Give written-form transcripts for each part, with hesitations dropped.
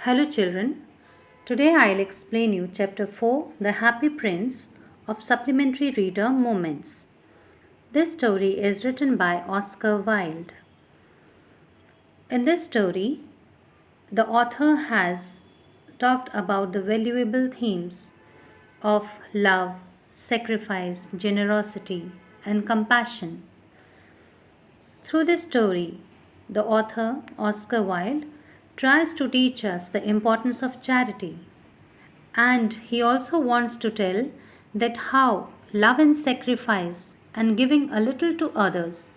Hello children. Today I'll explain you chapter 4 The Happy Prince of Supplementary Reader Moments. This story is written by Oscar Wilde. In this story, the author has talked about the valuable themes of love, sacrifice, generosity, and compassion. Through this story, the author, Oscar Wilde, tries to teach us the importance of charity. And he also wants to tell that how love and sacrifice and giving a little to others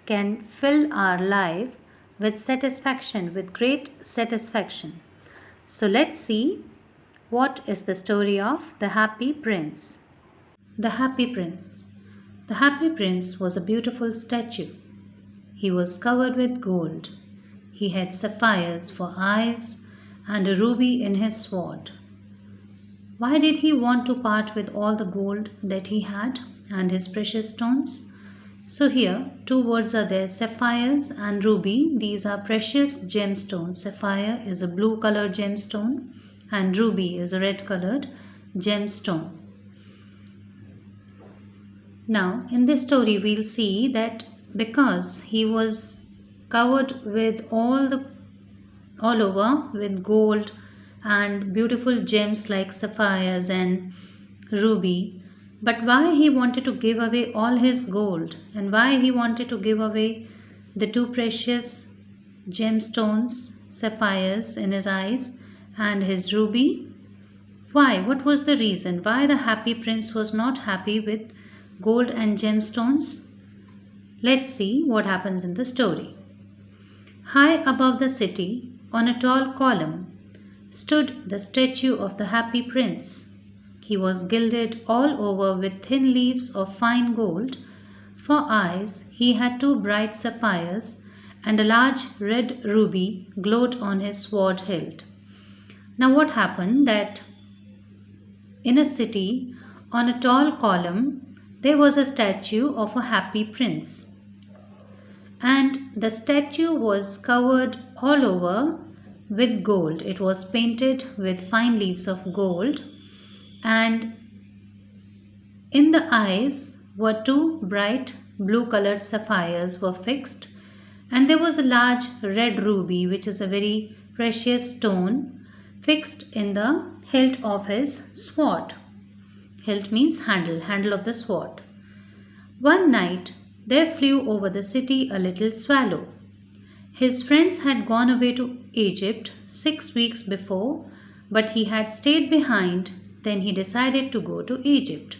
can fill our life with satisfaction, with great satisfaction. So let's see what is the story of the Happy Prince. The Happy Prince. The Happy Prince was a beautiful statue. He was covered with gold. He had sapphires for eyes and a ruby in his sword. Why did he want to part with all the gold that he had and his precious stones? So here two words are there, sapphires and ruby. These are precious gemstones. Sapphire is a blue colored gemstone and ruby is a red colored gemstone. Now in this story we'll see that because he was covered with all over with gold and beautiful gems like sapphires and ruby, but why he wanted to give away all his gold and why he wanted to give away the two precious gemstones, sapphires in his eyes and his ruby? Why? What was the reason? Why the happy prince was not happy with gold and gemstones? Let's see what happens in the story. High above the city, on a tall column, stood the statue of the happy prince. He was gilded all over with thin leaves of fine gold. For eyes, he had two bright sapphires, and a large red ruby glowed on his sword hilt. Now, what happened that in a city, on a tall column, there was a statue of a happy prince. And the statue was covered all over with gold. It was painted with fine leaves of gold, and in the eyes were two bright blue colored sapphires were fixed, and there was a large red ruby, which is a very precious stone, fixed in the hilt of his sword. Hilt means handle of the sword. One night there flew over the city a little swallow. His friends had gone away to Egypt 6 weeks before, but he had stayed behind. Then he decided to go to Egypt.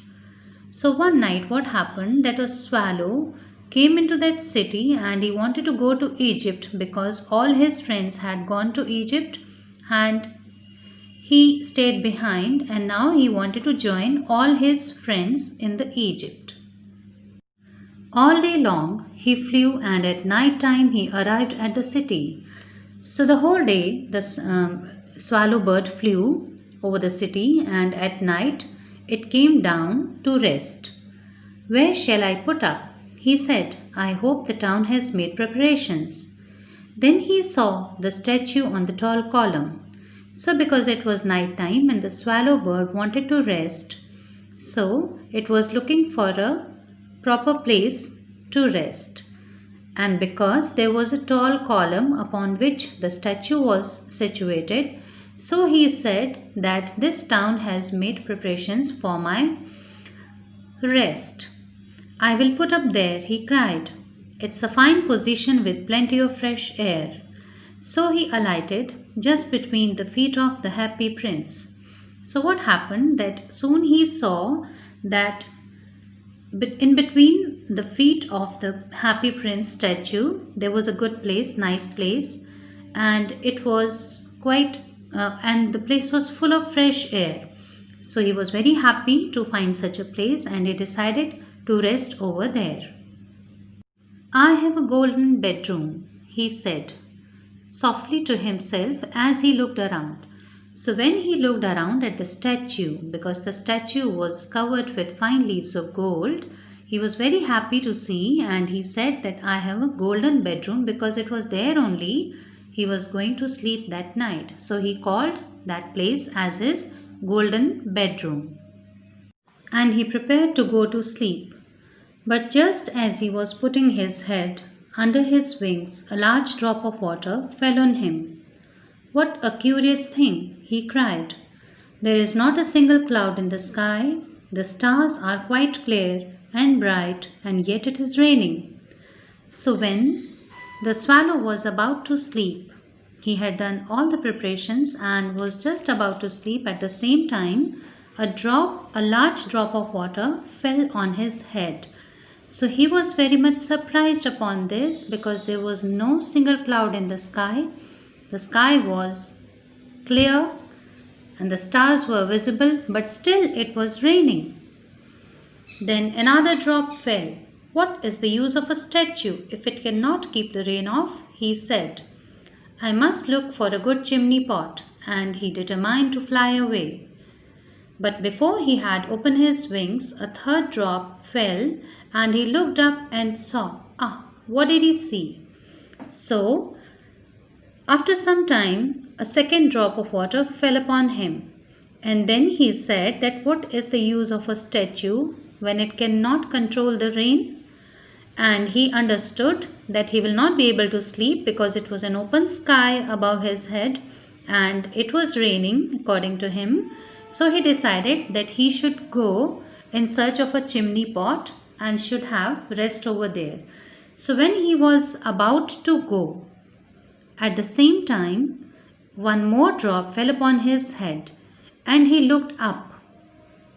So one night what happened that a swallow came into that city and he wanted to go to Egypt because all his friends had gone to Egypt and he stayed behind, and now he wanted to join all his friends in the Egypt. All day long he flew, and at night time he arrived at the city. So the whole day the swallow bird flew over the city, and at night it came down to rest. Where shall I put up? He said. I hope the town has made preparations. Then he saw the statue on the tall column. So because it was night time and the swallow bird wanted to rest, so it was looking for a proper place to rest. And because there was a tall column upon which the statue was situated, so he said that this town has made preparations for my rest. I will put up there, he cried. It's a fine position with plenty of fresh air. So he alighted just between the feet of the happy prince. So what happened that soon he saw that in between the feet of the happy prince statue there was a good place, nice place, and it was quite and the place was full of fresh air. So he was very happy to find such a place and he decided to rest over there. I have a golden bedroom, he said softly to himself as he looked around. So when he looked around at the statue, because the statue was covered with fine leaves of gold, he was very happy to see, and he said that I have a golden bedroom because it was there only. he was going to sleep that night. So he called that place as his golden bedroom. And he prepared to go to sleep. But just as he was putting his head under his wings, a large drop of water fell on him. "What a curious thing!" he cried. "There is not a single cloud in the sky. The stars are quite clear and bright, and yet it is raining." So when the swallow was about to sleep, he had done all the preparations and was just about to sleep. At the same time, a large drop of water fell on his head. So he was very much surprised upon this, because there was no single cloud in the sky. The sky was clear and the stars were visible, but still it was raining. Then another drop fell. "What is the use of a statue if it cannot keep the rain off?" he said. "I must look for a good chimney pot," and he determined to fly away. But before he had opened his wings, a third drop fell, and he looked up and saw. What did he see? So, after some time, a second drop of water fell upon him. And then he said that what is the use of a statue when it cannot control the rain? And he understood that he will not be able to sleep, because it was an open sky above his head and it was raining according to him. So he decided that he should go in search of a chimney pot and should have rest over there. So when he was about to go, at the same time, one more drop fell upon his head, and he looked up.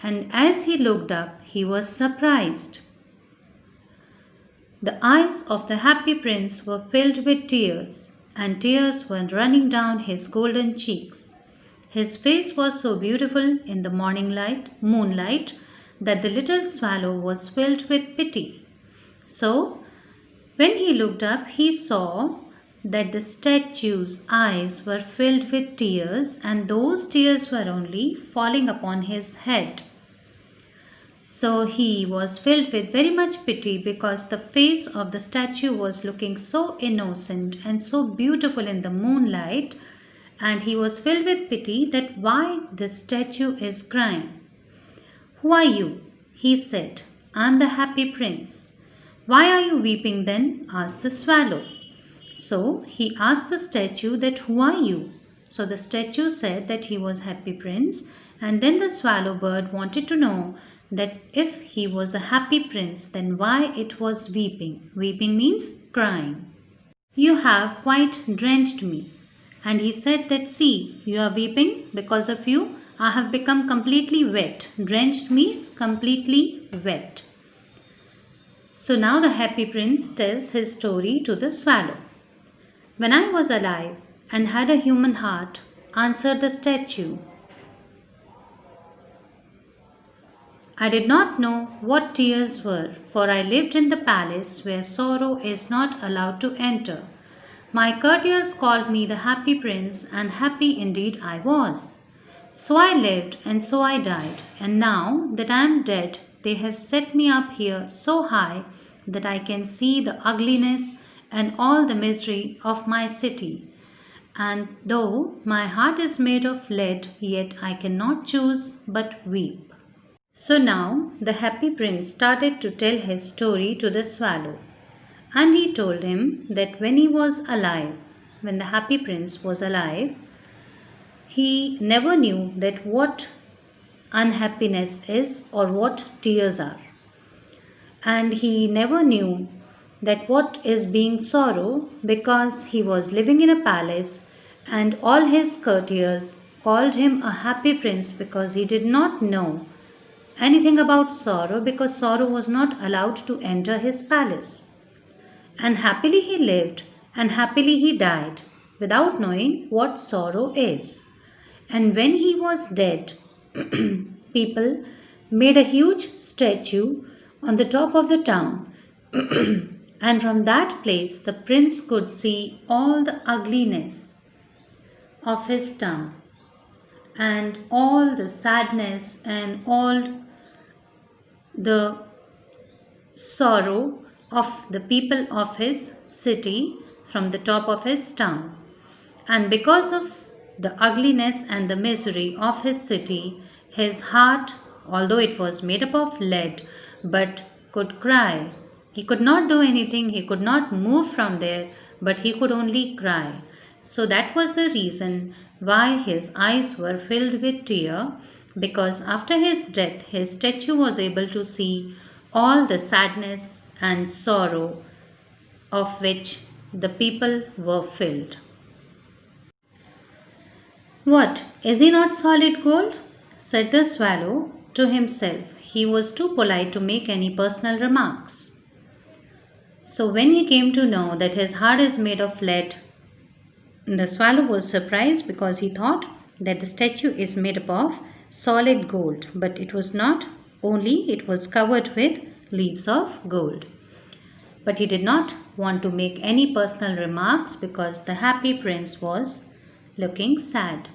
And as he looked up, he was surprised. The eyes of the happy prince were filled with tears, and tears were running down his golden cheeks. His face was so beautiful in the moonlight, that the little swallow was filled with pity. So, when he looked up, he saw that the statue's eyes were filled with tears, and those tears were only falling upon his head. So he was filled with very much pity, because the face of the statue was looking so innocent and so beautiful in the moonlight, and he was filled with pity that why this statue is crying. "Who are you?" he said. "I am the happy prince." "Why are you weeping then?" asked the swallow. So he asked the statue that who are you? So the statue said that he was happy prince, and then the swallow bird wanted to know that if he was a happy prince, then why it was weeping. Weeping means crying. "You have quite drenched me." And he said that, "See, you are weeping because of you. I have become completely wet." Drenched means completely wet. So now the happy prince tells his story to the swallow. "When I was alive and had a human heart," answered the statue, "I did not know what tears were, for I lived in the palace where sorrow is not allowed to enter. My courtiers called me the happy prince, and happy indeed I was. So I lived, and so I died, and now that I am dead, they have set me up here so high that I can see the ugliness and all the misery of my city. And though my heart is made of lead, yet I cannot choose but weep." So now the happy prince started to tell his story to the swallow. And he told him that when the happy prince was alive, he never knew that what unhappiness is or what tears are. And he never knew that what is being sorrow, because he was living in a palace and all his courtiers called him a happy prince, because he did not know anything about sorrow, because sorrow was not allowed to enter his palace. And happily he lived, and happily he died, without knowing what sorrow is. And when he was dead, people made a huge statue on the top of the town. And from that place the prince could see all the ugliness of his town, and all the sadness and all the sorrow of the people of his city from the top of his town. And because of the ugliness and the misery of his city, his heart, although it was made up of lead, but could cry. He could not do anything, he could not move from there, but he could only cry. So that was the reason why his eyes were filled with tear, because after his death, his statue was able to see all the sadness and sorrow of which the people were filled. What, is he not solid gold? Said the swallow to himself. He was too polite to make any personal remarks. So when he came to know that his heart is made of lead, the swallow was surprised because he thought that the statue is made up of solid gold, but it was not, only it was covered with leaves of gold. But he did not want to make any personal remarks because the happy prince was looking sad.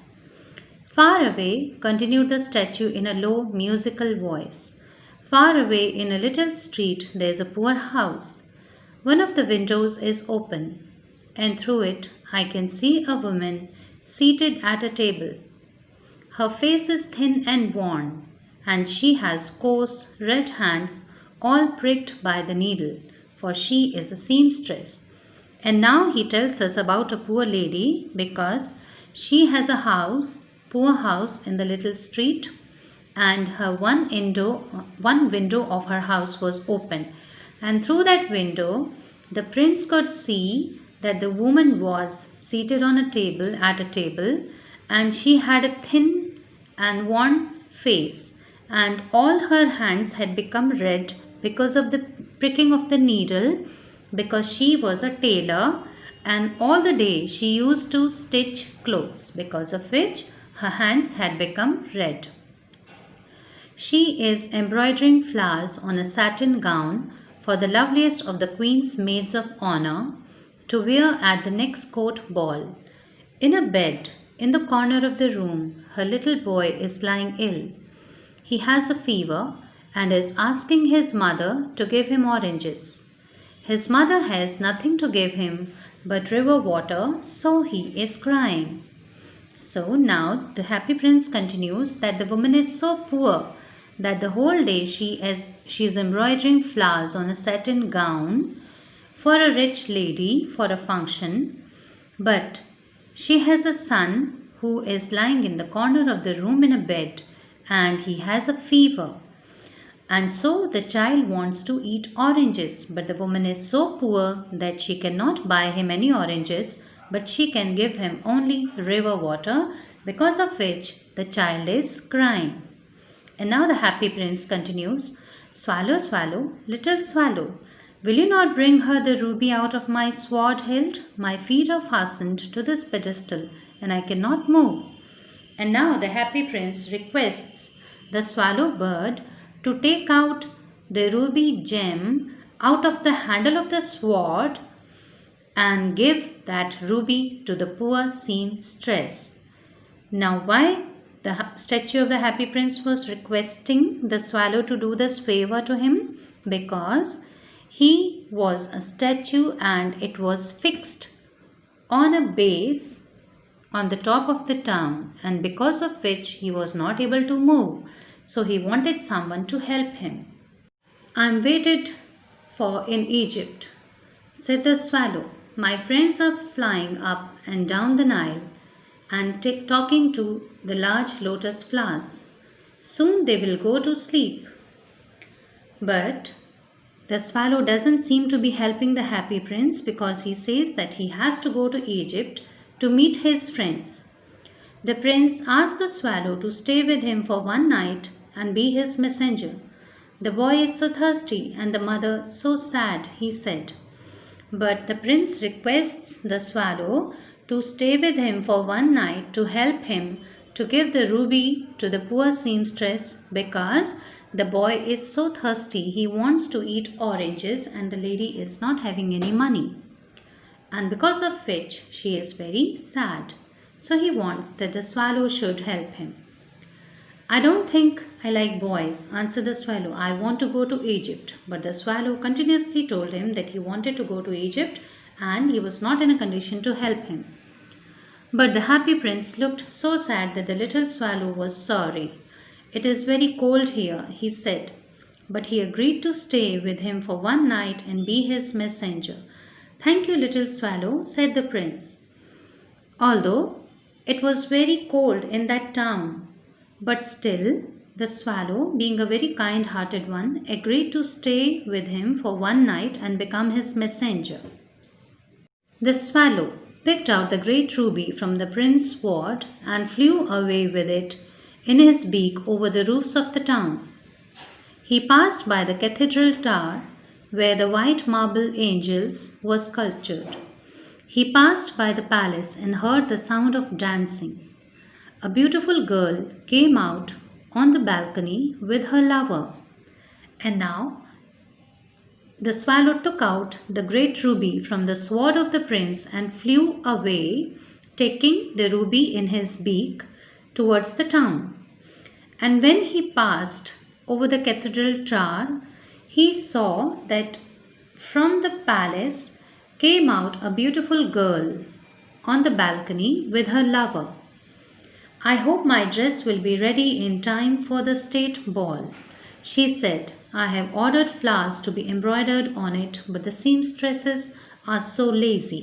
Far away, continued the statue in a low musical voice. Far away in a little street there is a poor house. One of the windows is open, and through it I can see a woman seated at a table. Her face is thin and worn, and she has coarse red hands all pricked by the needle, for she is a seamstress. And now he tells us about a poor lady because she has a poor house in the little street, and her one window of her house was open, and through that window the prince could see that the woman was seated on a table at a table, and she had a thin and worn face, and all her hands had become red because of the pricking of the needle, because she was a tailor, and all the day she used to stitch clothes, because of which her hands had become red. She is embroidering flowers on a satin gown for the loveliest of the queen's maids of honor to wear at the next court ball. In a bed in the corner of the room, her little boy is lying ill. He has a fever and is asking his mother to give him oranges. His mother has nothing to give him but river water, so he is crying. So now the happy prince continues that the woman is so poor that the whole day she is embroidering flowers on a satin gown for a rich lady for a function, but she has a son who is lying in the corner of the room in a bed, and he has a fever. And so the child wants to eat oranges, but the woman is so poor that she cannot buy him any oranges, but she can give him only river water, because of which the child is crying. And now the happy prince continues, Swallow, swallow, little swallow, will you not bring her the ruby out of my sword hilt? My feet are fastened to this pedestal, and I cannot move. And now the happy prince requests the swallow bird to take out the ruby gem out of the handle of the sword and give that ruby to the poor seamstress. Now why the statue of the happy prince was requesting the swallow to do this favor to him? Because he was a statue and it was fixed on a base on the top of the town, and because of which he was not able to move. So he wanted someone to help him. I am waited for in Egypt, said the swallow. My friends are flying up and down the Nile and talking to the large lotus flowers. Soon they will go to sleep. But the swallow doesn't seem to be helping the happy prince, because he says that he has to go to Egypt to meet his friends. The prince asked the swallow to stay with him for one night and be his messenger. The boy is so thirsty and the mother so sad, he said. But the prince requests the swallow to stay with him for one night to help him to give the ruby to the poor seamstress, because the boy is so thirsty he wants to eat oranges and the lady is not having any money, and because of which she is very sad. So he wants that the swallow should help him. I don't think I like boys, answered the swallow. I want to go to Egypt. But the swallow continuously told him that he wanted to go to Egypt and he was not in a condition to help him. But the happy prince looked so sad that the little swallow was sorry. "It is very cold here," he said, but he agreed to stay with him for one night and be his messenger. "Thank you, little swallow," said the prince. Although it was very cold in that town, but still the swallow, being a very kind-hearted one, agreed to stay with him for one night and become his messenger. The swallow picked out the great ruby from the prince's ward and flew away with it in his beak over the roofs of the town. He passed by the cathedral tower where the white marble angels were sculptured. He passed by the palace and heard the sound of dancing. A beautiful girl came out on the balcony with her lover. And now the swallow took out the great ruby from the sword of the prince and flew away, taking the ruby in his beak towards the town. And when he passed over the cathedral tower, he saw that from the palace came out a beautiful girl on the balcony with her lover. "I hope my dress will be ready in time for the state ball," she said. "I have ordered flowers to be embroidered on it, but the seamstresses are so lazy."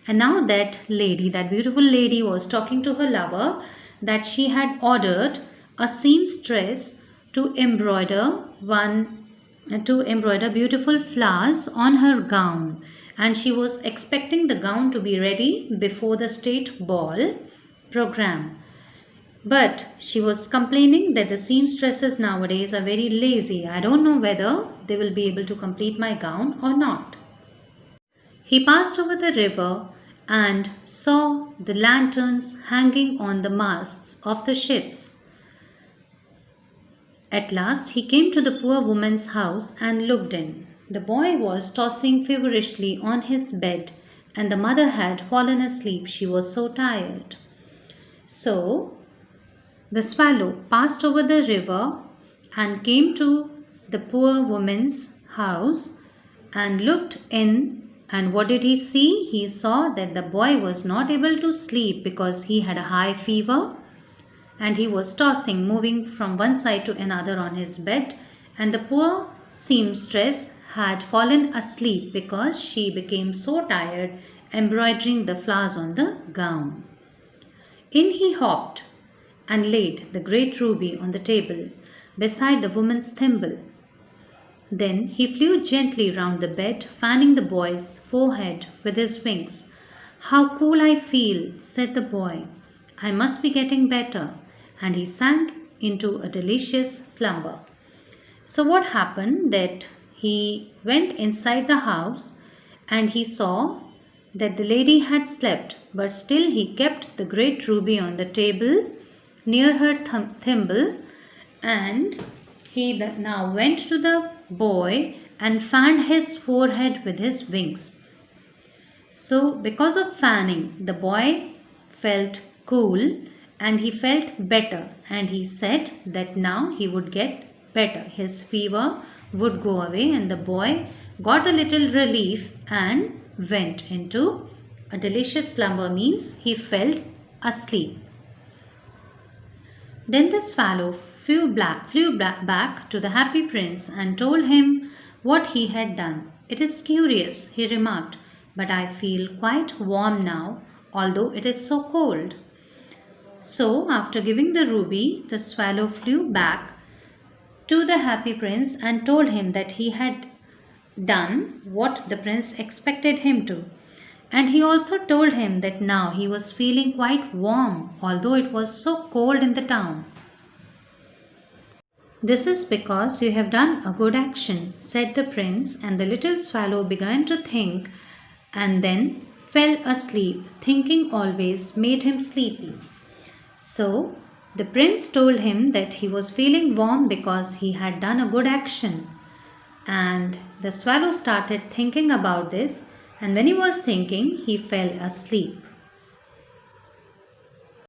And now that lady, that beautiful lady, was talking to her lover that she had ordered a seamstress to embroider beautiful flowers on her gown, and she was expecting the gown to be ready before the state ball program. But she was complaining that the seamstresses nowadays are very lazy. "I don't know whether they will be able to complete my gown or not." He passed over the river and saw the lanterns hanging on the masts of the ships. At last he came to the poor woman's house and looked in. The boy was tossing feverishly on his bed, and the mother had fallen asleep. She was so tired. So the swallow passed over the river and came to the poor woman's house and looked in. And what did he see? He saw that the boy was not able to sleep because he had a high fever, and he was tossing, moving from one side to another on his bed. And the poor seamstress had fallen asleep because she became so tired embroidering the flowers on the gown. In he hopped and laid the great ruby on the table beside the woman's thimble. Then he flew gently round the bed, fanning the boy's forehead with his wings. "How cool I feel," said the boy. "I must be getting better." And he sank into a delicious slumber. So what happened that he went inside the house and he saw that the lady had slept, but still he kept the great ruby on the table near her thimble, and he now went to the boy and fanned his forehead with his wings. So because of fanning, the boy felt cool and he felt better, and he said that now he would get better. His fever would go away, and the boy got a little relief and went into a delicious slumber, means he fell asleep. Then the swallow flew back to the happy prince and told him what he had done. "It is curious," he remarked, "but I feel quite warm now, although it is so cold." So after giving the ruby, the swallow flew back to the happy prince and told him that he had done what the prince expected him to. And he also told him that now he was feeling quite warm, although it was so cold in the town. "This is because you have done a good action," said the prince, and the little swallow began to think and then fell asleep. Thinking always made him sleepy. So the prince told him that he was feeling warm because he had done a good action. And the swallow started thinking about this, and when he was thinking, he fell asleep.